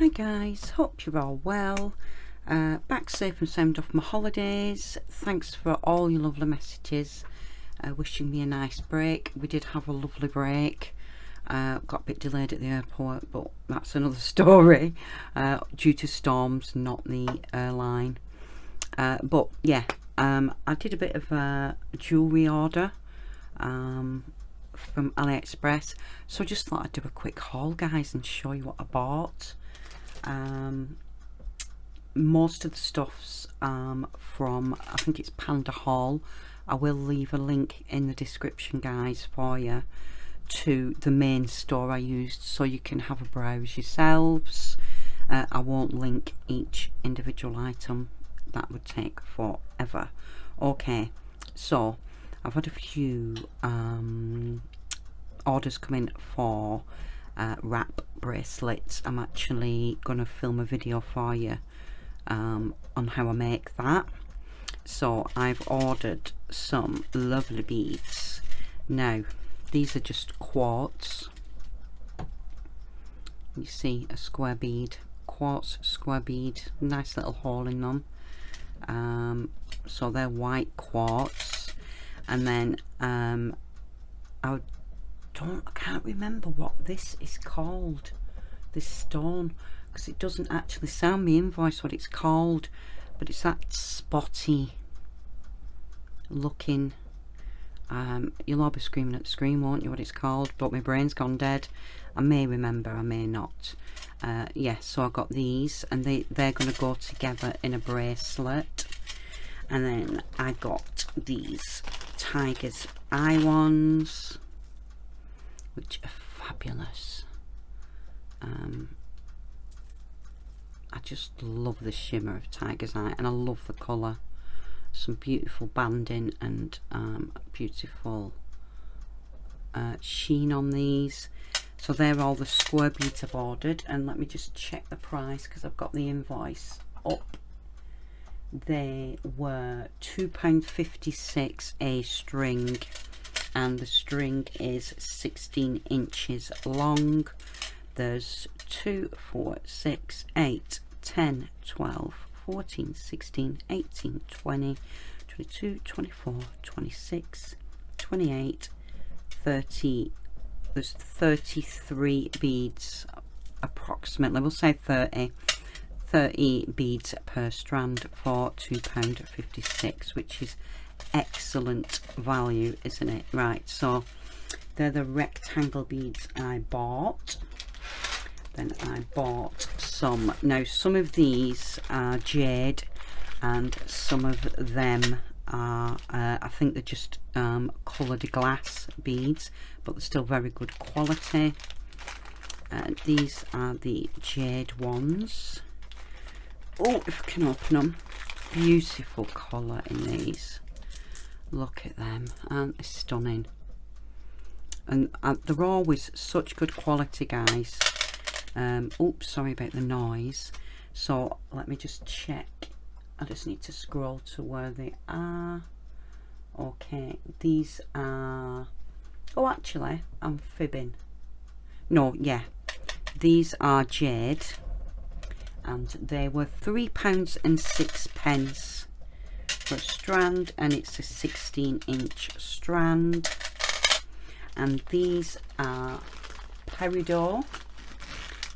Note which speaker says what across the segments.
Speaker 1: Hi guys, hope you're all well. Back safe and sound off my holidays. Thanks for all your lovely messages wishing me a nice break. We did have a lovely break. Got a bit delayed at the airport, but that's another story due to storms, not the airline. But yeah, I did a bit of a jewellery order from AliExpress, so I just thought I'd do a quick haul guys and show you what I bought. Most of the stuff's from, I think it's Panda Haul. I will leave a link in the description guys for you to the main store I used, so you can have a browse yourselves. I won't link each individual item, that would take forever. Okay, so I've had a few orders come in for wrap bracelets. I'm actually gonna film a video for you on how I make that. So I've ordered some lovely beads. Now these are just quartz. You see a square bead, quartz square bead, nice little hole in them. So they're white quartz, and then I can't remember what this is called, this stone, because it doesn't actually sound me invoice what it's called, but it's that spotty looking, you'll all be screaming at the screen, won't you, what it's called, but my brain's gone dead. I may remember, I may not. Yeah, so I got these, and they're going to go together in a bracelet. And then I got these Tiger's Eye ones, which are fabulous. I just love the shimmer of Tiger's Eye, and I love the colour. Some beautiful banding and beautiful sheen on these. So they're all the square beads I've ordered, and let me just check the price because I've got the invoice up. They were £2.56 a string, and the string is 16 inches long. There's 2, 4, 6, 8, 10, 12, 14, 16, 18, 20, 22, 24, 26, 28, 30. There's 33 beads approximately, we'll say 30 beads per strand for £2.56, which is excellent value, isn't it? Right, so they're the rectangle beads I bought. Then I bought some, now some of these are jade and some of them are I think they're just coloured glass beads, but they're still very good quality. These are the jade ones. Oh, if I can open them, beautiful colour in these. Look at them, aren't they stunning? And they're always such good quality guys. Oops, sorry about the noise. So let me just check. I just need to scroll to where they are. Okay, these are, oh actually I'm fibbing. No, yeah, these are jade, and they were £3.06 for a strand, and it's a 16-inch strand. And these are peridot,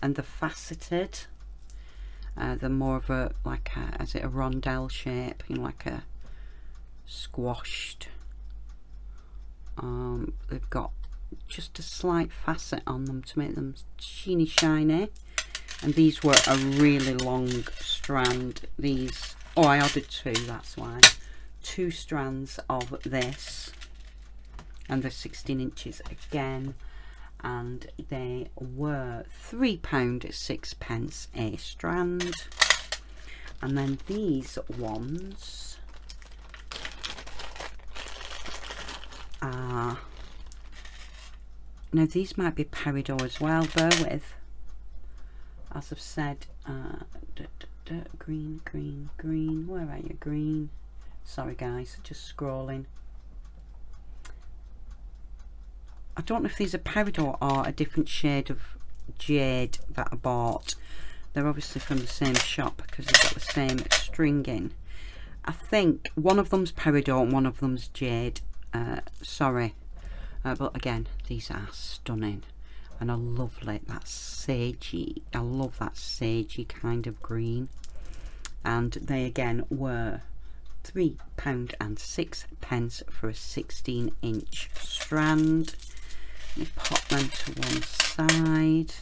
Speaker 1: and they're faceted. They're more of a, like a, is it a rondelle shape, you know, like a squashed. They've got just a slight facet on them to make them sheeny shiny. And these were a really long strand. These, oh, I ordered 2, that's why. 2 strands of this, and they're 16 inches again, and they were £3.06 a strand. And then these ones are, now these might be peridot as well, bear with. As I've said, green, green, green, where are you, green? Sorry guys, just scrolling. I don't know if these are peridot or a different shade of jade that I bought, they're obviously from the same shop because they've got the same stringing. I think one of them's peridot and one of them's jade. Sorry, but again, these are stunning, and I love like that sagey. I love that sagey kind of green, and they again were £3.06 for a 16-inch strand. Let me pop them to one side.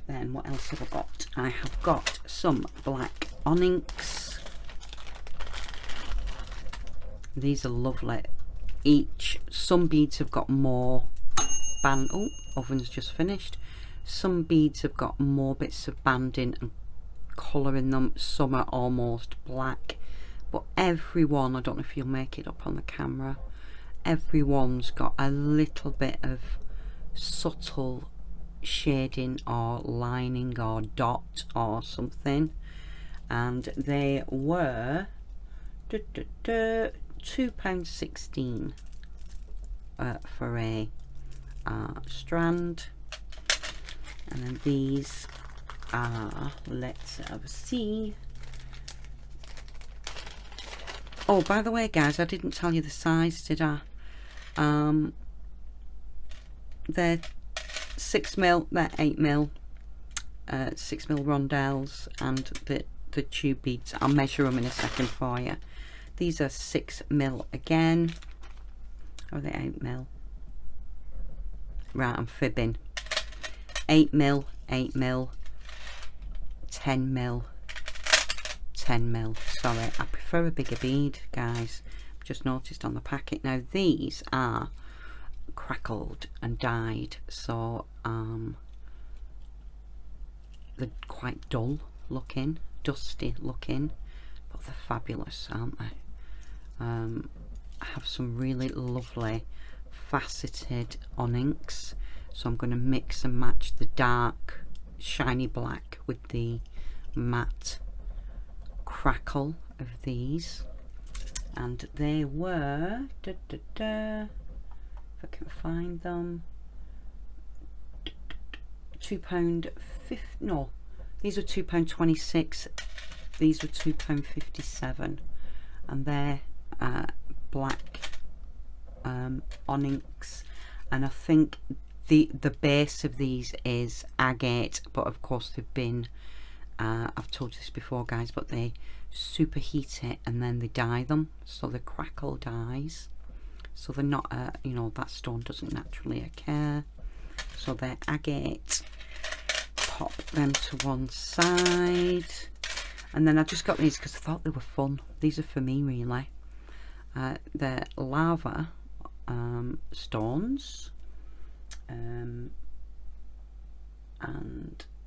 Speaker 1: Then what else have I got? I have got some black onyx. These are lovely. Some beads have got more band. Oh, oven's just finished. Some beads have got more bits of banding and colour in them. Some are almost black, but everyone, I don't know if you'll make it up on the camera, everyone's got a little bit of subtle shading or lining or dot or something, and they were £2.16 for a strand. And then these are, let's have a see. Oh, by the way guys, I didn't tell you the size, did I? They're 6mm, they're 8mm, 6mm rondelles, and the tube beads. I'll measure them in a second for you. These are 6mm again. Or are they 8mm? Right, I'm fibbing. 8mm, 8mm, 10mm, 10mm. Sorry, I prefer a bigger bead, guys. I've just noticed on the packet. Now these are crackled and dyed, so they're quite dull looking, dusty looking, but they're fabulous, aren't they? I have some really lovely faceted onyx, so I'm going to mix and match the dark shiny black with the matte crackle of these, and they were if I can find them, £2.50. No, these were £2.26. These were £2.57, and they're black onyx, and I think the base of these is agate, but of course they've been I've told you this before guys, but they superheat it and then they dye them, so the crackle dyes, so they're not you know, that stone doesn't naturally occur, so they're agate. Pop them to one side, and then I just got these because I thought they were fun. These are for me really. They're lava stones, and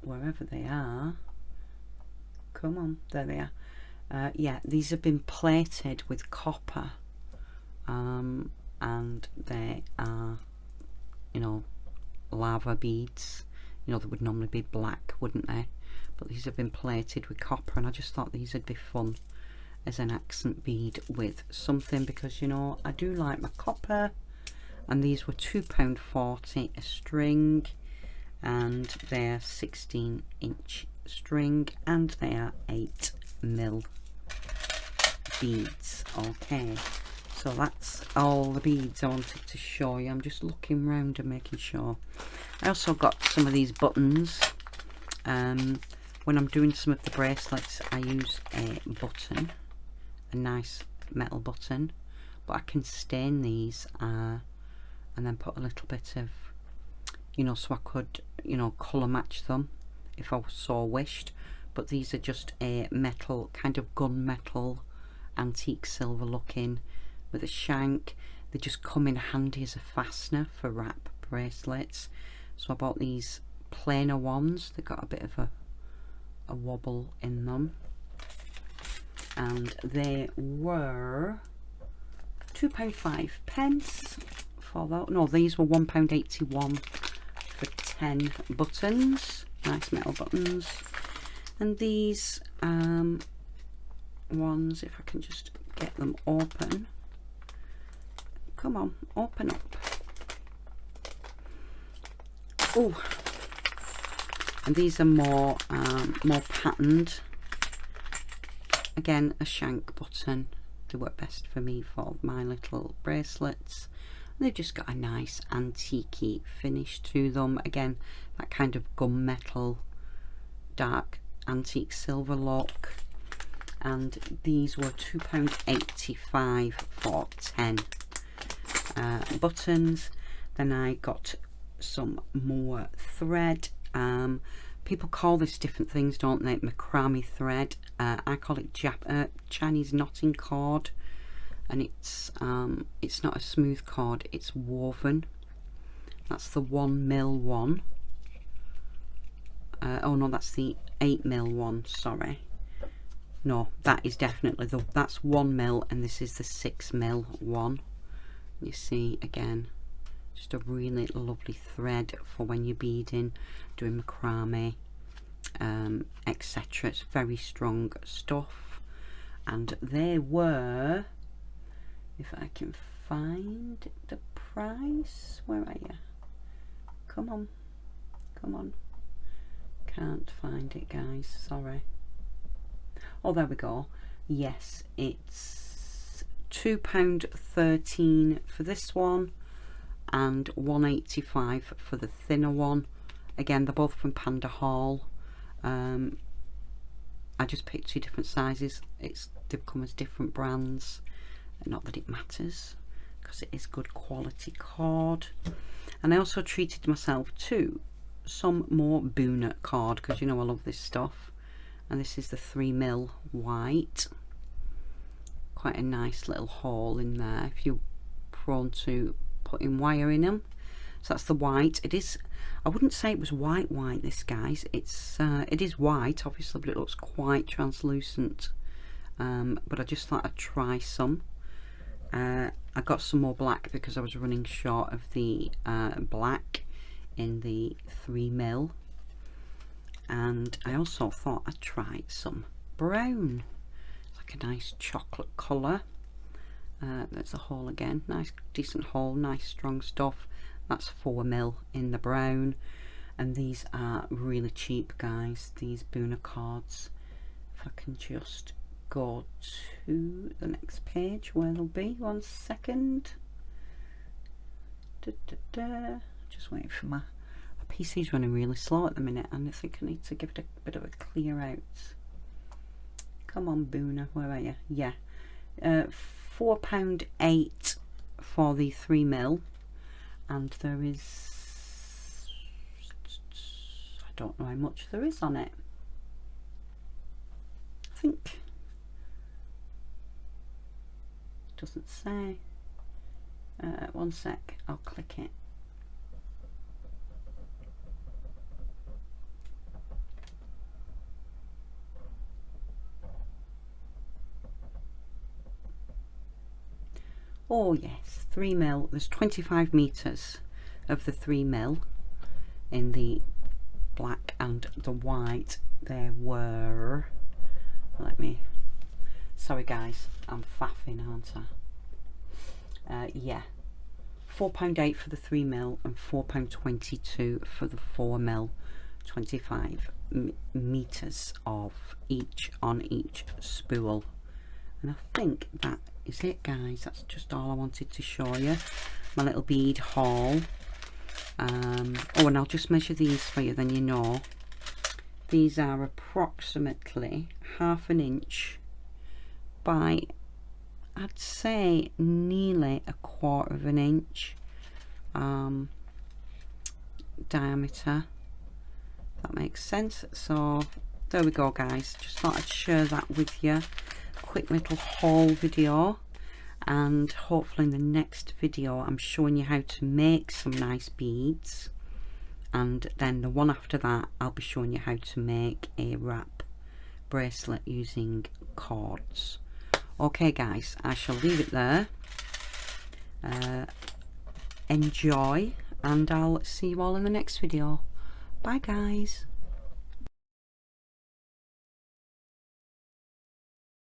Speaker 1: wherever they are, come on, there they are. Yeah, these have been plated with copper, and they are, you know, lava beads. You know, they would normally be black, wouldn't they? But these have been plated with copper, and I just thought these would be fun as an accent bead with something, because, you know, I do like my copper. And these were £2.40 a string, and they're 16-inch string, and they are 8mm beads. Okay, so that's all the beads I wanted to show you. I'm just looking round and making sure. I also got some of these buttons. When I'm doing some of the bracelets, I use a button, a nice metal button, but I can stain these and then put a little bit of, you know, so I could, you know, colour match them if I so wished. But these are just a metal, kind of gunmetal, antique silver looking with a shank. They just come in handy as a fastener for wrap bracelets. So I bought these plainer ones. They've got a bit of a wobble in them, and they were £2.05 for that. No, these were £1.81 for 10 buttons, nice metal buttons. And these ones, if I can just get them open, come on, open up. Oh, and these are more more patterned. Again, a shank button. They work best for me for my little bracelets. And they've just got a nice antique finish to them. Again, that kind of gunmetal, dark antique silver look. And these were £2.85 for 10 buttons. Then I got some more thread. People call this different things, don't they? Macrame thread. I call it Chinese knotting cord, and it's not a smooth cord, it's woven. That's the 1mm one. Oh no, that's the 8mm one, sorry. No, that is definitely that's 1mm, and this is the 6mm one. You see, again, just a really lovely thread for when you're beading, doing macrame, etc. It's very strong stuff, and they were, if I can find the price, where are you? Come on, come on. Can't find it, guys, sorry. Oh, there we go. Yes, it's £2.13 for this one and £1.85 for the thinner one. Again, they're both from Panda Hall. I just picked two different sizes. They've come as different brands. Not that it matters, because it is good quality cord. And I also treated myself to some more Boona cord, because you know I love this stuff. And this is the 3mm white. Quite a nice little hole in there if you're prone to putting wire in them. So that's the white. It is, I wouldn't say it was white this, guys. It is white obviously, but it looks quite translucent. But I just thought I'd try some. I got some more black because I was running short of the black in the 3mm. And I also thought I'd try some brown. It's like a nice chocolate colour. There's a hole again, nice decent hole, nice strong stuff. That's 4mm in the brown, and these are really cheap, guys, these Boona cords. If I can just go to the next page where they'll be, 1 second. Just waiting for my PC's running really slow at the minute, and I think I need to give it a bit of a clear out. Come on, Boona, where are you? Yeah, £4.8 for the 3mm, and there is, I don't know how much there is on it. I think it doesn't say. 1 sec, I'll click it. Oh yes, 3mm. There's 25 meters of the 3mm in the black and the white. There were, sorry guys, I'm faffing, aren't I? Yeah, £4.8 for the 3mm and £4.22 for the 4mm. 25 meters of each on each spool. And I think that is it, guys. That's just all I wanted to show you. My little bead haul. Oh, and I'll just measure these for you, then you know. These are approximately 1/2 inch by, I'd say, nearly 1/4 inch diameter. That makes sense. So there we go, guys. Just thought I'd share that with you. Quick little haul video, and hopefully in the next video I'm showing you how to make some nice beads, and then the one after that I'll be showing you how to make a wrap bracelet using cords. Okay guys, I shall leave it there. Enjoy, and I'll see you all in the next video. Bye guys.